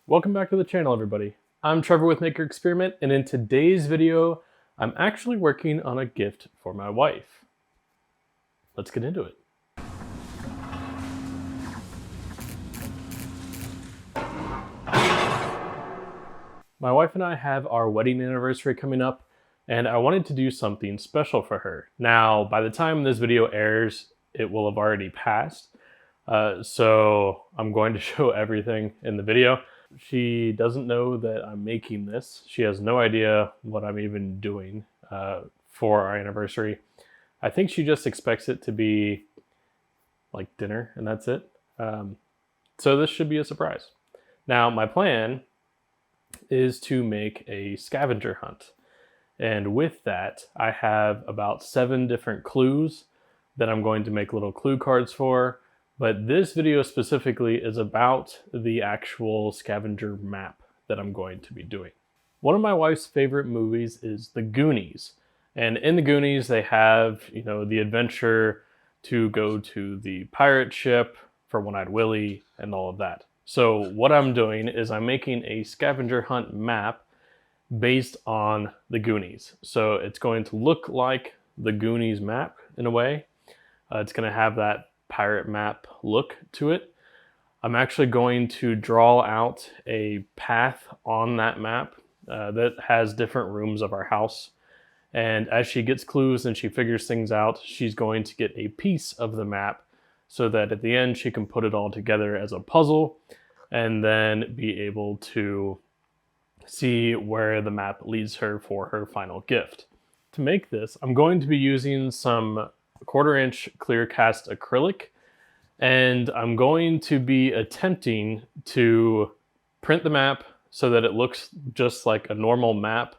Welcome back to the channel, everybody. I'm Trevor with Maker Experiment, and in today's video, I'm actually working on a gift for my wife. Let's get into it. My wife and I have our wedding anniversary coming up, and I wanted to do something special for her. Now, by the time this video airs, it will have already passed, so I'm going to show everything in the video. She doesn't know that I'm making this. She has no idea what I'm even doing for our anniversary. I think she just expects it to be like dinner and that's it. So this should be a surprise. Now, my plan is to make a scavenger hunt. And with that, I have about 7 different clues that I'm going to make little clue cards for. But this video specifically is about the actual scavenger map that I'm going to be doing. One of my wife's favorite movies is The Goonies. And in The Goonies, they have, the adventure to go to the pirate ship for One-Eyed Willie and all of that. So what I'm doing is I'm making a scavenger hunt map based on The Goonies. So it's going to look like the Goonies map in a way. It's going to have that pirate map look to it. I'm actually going to draw out a path on that map that has different rooms of our house. And as she gets clues and she figures things out, she's going to get a piece of the map so that at the end she can put it all together as a puzzle and then be able to see where the map leads her for her final gift. To make this, I'm going to be using some 1/4 inch clear cast acrylic, and I'm going to be attempting to print the map so that it looks just like a normal map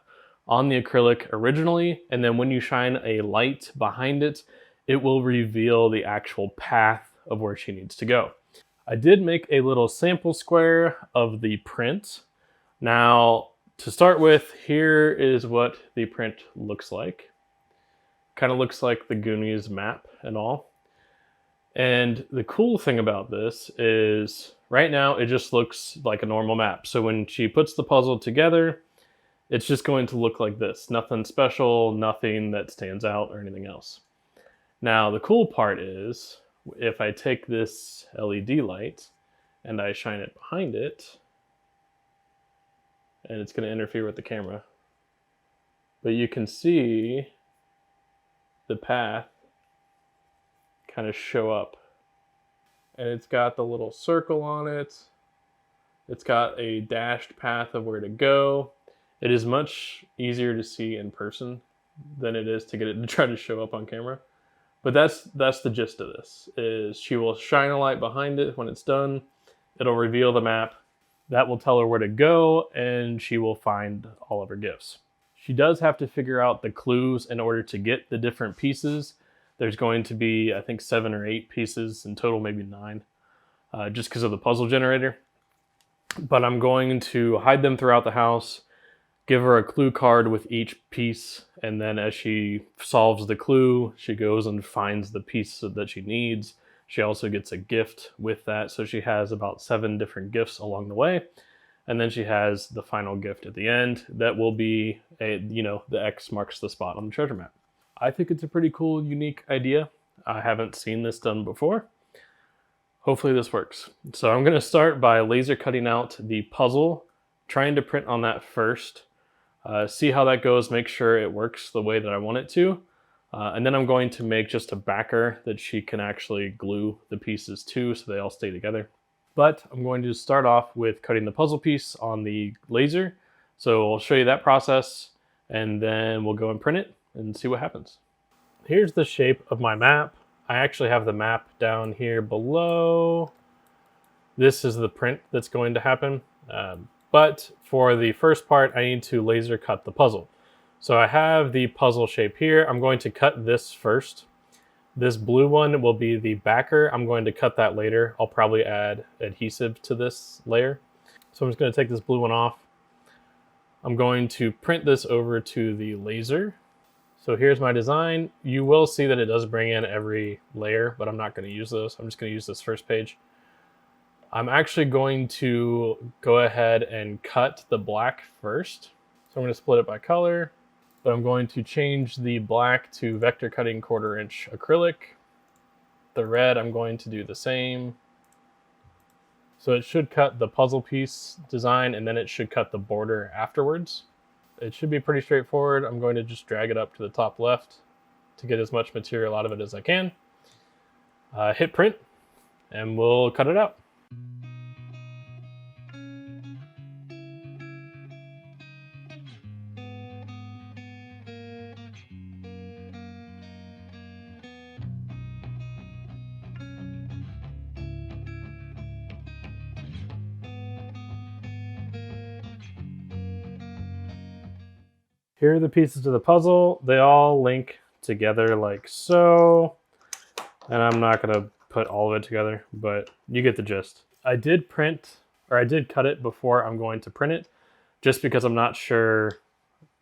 on the acrylic originally, and then when you shine a light behind it, it will reveal the actual path of where she needs to go. I did make a little sample square of the print. Now, to start with, here is what the print looks like. Kind of looks like the Goonies map and all. And the cool thing about this is right now it just looks like a normal map. So when she puts the puzzle together, it's just going to look like this. Nothing special, nothing that stands out or anything else. Now the cool part is if I take this LED light and I shine it behind it, and it's going to interfere with the camera, but you can see the path kind of show up. And it's got the little circle on it. It's got a dashed path of where to go. It is much easier to see in person than it is to get it to try to show up on camera. But that's the gist of this, is she will shine a light behind it when it's done. It'll reveal the map. That will tell her where to go, and she will find all of her gifts. She does have to figure out the clues in order to get the different pieces. There's going to be, I think, 7 or 8 pieces in total, maybe 9, just because of the puzzle generator. But I'm going to hide them throughout the house, give her a clue card with each piece, and then as she solves the clue, she goes and finds the piece that she needs. She also gets a gift with that, so she has about 7 different gifts along the way. And then she has the final gift at the end that will be the X marks the spot on the treasure map. I think it's a pretty cool, unique idea. I haven't seen this done before. Hopefully this works. So I'm going to start by laser cutting out the puzzle, trying to print on that first, see how that goes, make sure it works the way that I want it to. And then I'm going to make just a backer that she can actually glue the pieces to so they all stay together. But I'm going to start off with cutting the puzzle piece on the laser. So I'll show you that process and then we'll go and print it and see what happens. Here's the shape of my map. I actually have the map down here below. This is the print that's going to happen. But for the first part, I need to laser cut the puzzle. So I have the puzzle shape here. I'm going to cut this first. This blue one will be the backer. I'm going to cut that later. I'll probably add adhesive to this layer. So I'm just going to take this blue one off. I'm going to print this over to the laser. So here's my design. You will see that it does bring in every layer, but I'm not going to use those. I'm just going to use this first page. I'm actually going to go ahead and cut the black first. So I'm going to split it by color, but I'm going to change the black to vector cutting 1/4 inch acrylic. The red, I'm going to do the same. So it should cut the puzzle piece design, and then it should cut the border afterwards. It should be pretty straightforward. I'm going to just drag it up to the top left to get as much material out of it as I can. Hit print, and we'll cut it out. Here are the pieces of the puzzle. They all link together like so. And I'm not gonna put all of it together, but you get the gist. I did cut it before I'm going to print it, just because I'm not sure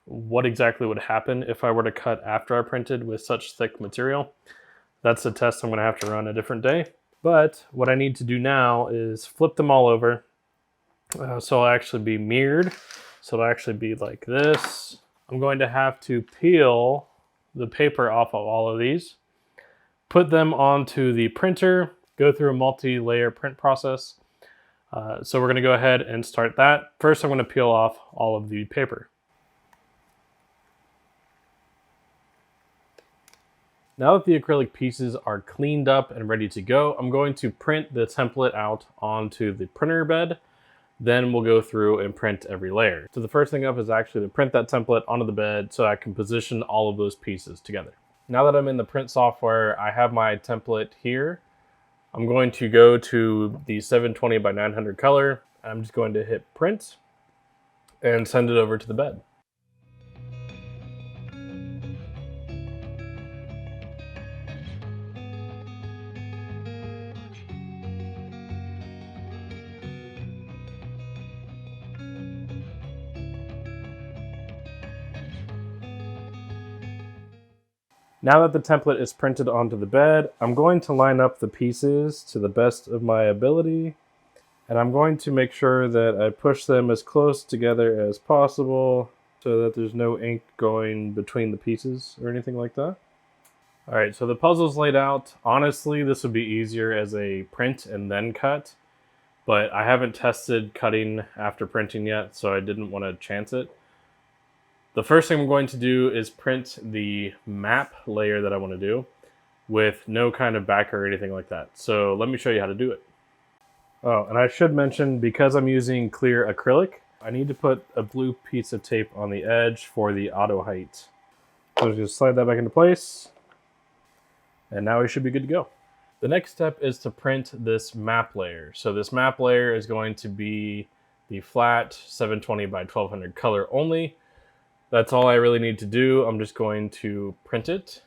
what exactly would happen if I were to cut after I printed with such thick material. That's a test I'm gonna have to run a different day. But what I need to do now is flip them all over. So it'll actually be mirrored. So it'll actually be like this. I'm going to have to peel the paper off of all of these, put them onto the printer, go through a multi-layer print process. So we're gonna go ahead and start that. First, I'm gonna peel off all of the paper. Now that the acrylic pieces are cleaned up and ready to go, I'm going to print the template out onto the printer bed. Then we'll go through and print every layer. So the first thing up is actually to print that template onto the bed so I can position all of those pieces together. Now that I'm in the print software, I have my template here. I'm going to go to the 720 by 900 color. I'm just going to hit print and send it over to the bed. Now that the template is printed onto the bed, I'm going to line up the pieces to the best of my ability. And I'm going to make sure that I push them as close together as possible so that there's no ink going between the pieces or anything like that. All right, so the puzzle's laid out. Honestly, this would be easier as a print and then cut, but I haven't tested cutting after printing yet, so I didn't want to chance it. The first thing I'm going to do is print the map layer that I want to do with no kind of backer or anything like that. So let me show you how to do it. Oh, and I should mention, because I'm using clear acrylic, I need to put a blue piece of tape on the edge for the auto height. So just slide that back into place, and now we should be good to go. The next step is to print this map layer. So this map layer is going to be the flat 720 by 1200 color only. That's all I really need to do. I'm just going to print it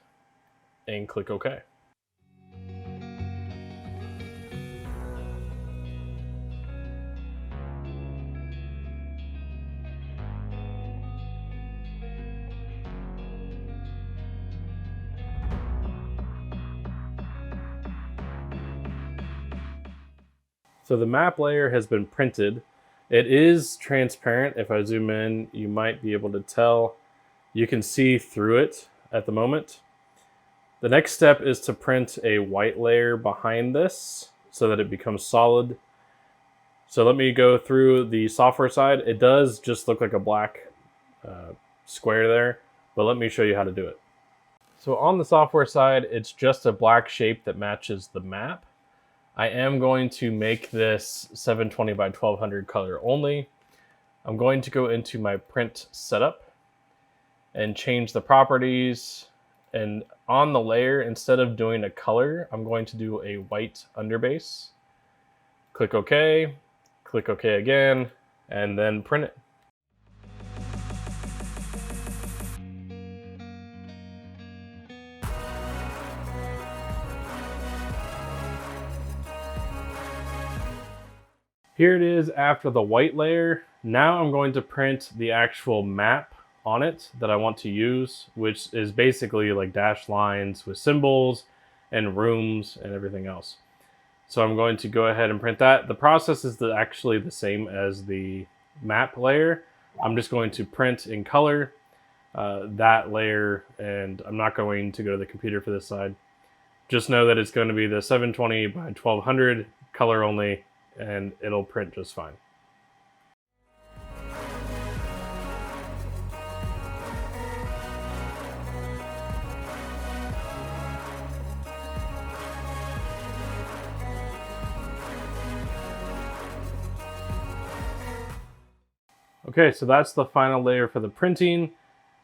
and click OK. So the map layer has been printed. It is transparent. If I zoom in, you might be able to tell. You can see through it at the moment. The next step is to print a white layer behind this so that it becomes solid. So let me go through the software side. It does just look like a black square there, but let me show you how to do it. So on the software side, it's just a black shape that matches the map. I am going to make this 720 by 1200 color only. I'm going to go into my print setup and change the properties. And on the layer, instead of doing a color, I'm going to do a white underbase. Click OK, click OK again, and then print it. Here it is after the white layer. Now I'm going to print the actual map on it that I want to use, which is basically like dashed lines with symbols and rooms and everything else. So I'm going to go ahead and print that. The process is actually the same as the map layer. I'm just going to print in color that layer, and I'm not going to go to the computer for this side. Just know that it's going to be the 720 by 1200 color only, and it'll print just fine. Okay, so that's the final layer for the printing.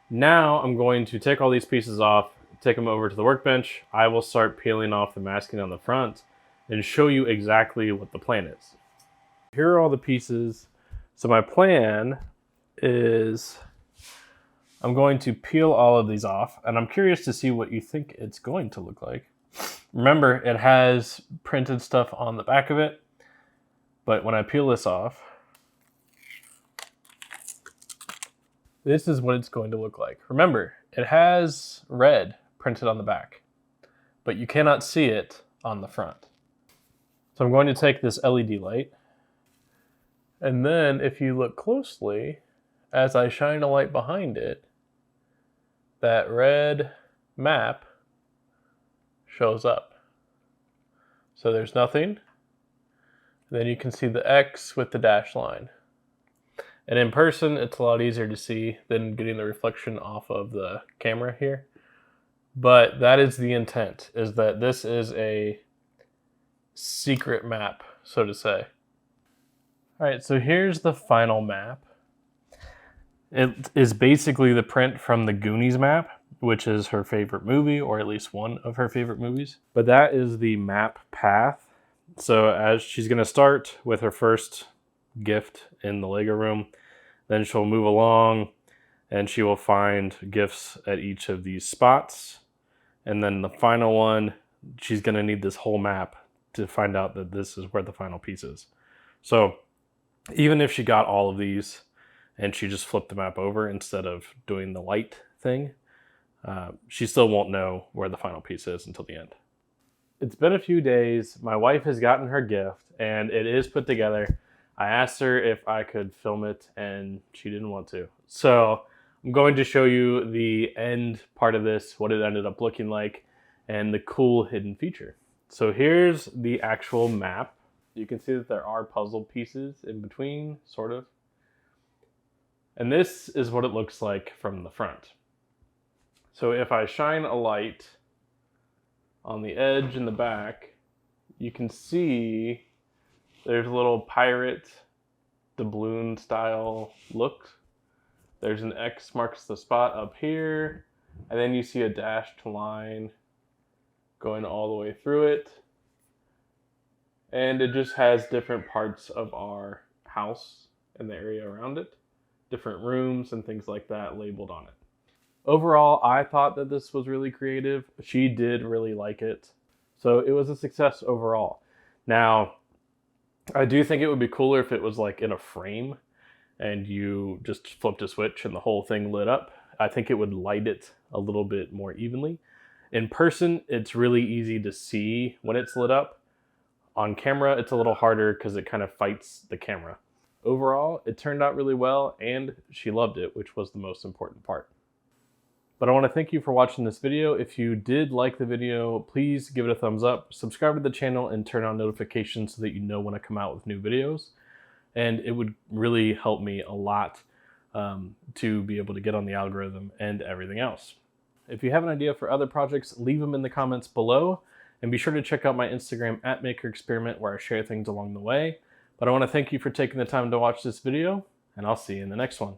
Now I'm going to take all these pieces off, take them over to the workbench. I will start peeling off the masking on the front and show you exactly what the plan is. Here are all the pieces. So my plan is I'm going to peel all of these off, and I'm curious to see what you think it's going to look like. Remember, it has printed stuff on the back of it, but when I peel this off, this is what it's going to look like. Remember, it has red printed on the back, but you cannot see it on the front. So I'm going to take this LED light, and then if you look closely, as I shine a light behind it, that red map shows up. So there's nothing. Then you can see the X with the dash line. And in person, it's a lot easier to see than getting the reflection off of the camera here. But that is the intent, is that this is a secret map, so to say. All right, so here's the final map. It is basically the print from the Goonies map, which is her favorite movie, or at least one of her favorite movies. But that is the map path. So as she's gonna start with her first gift in the Lego room, then she'll move along and she will find gifts at each of these spots. And then the final one, she's gonna need this whole map to find out that this is where the final piece is. So even if she got all of these and she just flipped the map over instead of doing the light thing, she still won't know where the final piece is until the end. It's been a few days. My wife has gotten her gift and it is put together. I asked her if I could film it and she didn't want to. So I'm going to show you the end part of this, what it ended up looking like, and the cool hidden feature. So here's the actual map. You can see that there are puzzle pieces in between, sort of. And this is what it looks like from the front. So if I shine a light on the edge in the back, you can see there's a little pirate doubloon style look. There's an X marks the spot up here, and then you see a dashed line going all the way through it. And it just has different parts of our house and the area around it, different rooms and things like that labeled on it. Overall, I thought that this was really creative. She did really like it. So it was a success overall. Now, I do think it would be cooler if it was like in a frame and you just flipped a switch and the whole thing lit up. I think it would light it a little bit more evenly. In person, it's really easy to see when it's lit up. On camera, it's a little harder because it kind of fights the camera. Overall, it turned out really well and she loved it, which was the most important part. But I want to thank you for watching this video. If you did like the video, please give it a thumbs up, subscribe to the channel, and turn on notifications so that you know when I come out with new videos. And it would really help me a lot to be able to get on the algorithm and everything else. If you have an idea for other projects, leave them in the comments below. And be sure to check out my Instagram @MakerExperiment, where I share things along the way. But I want to thank you for taking the time to watch this video, and I'll see you in the next one.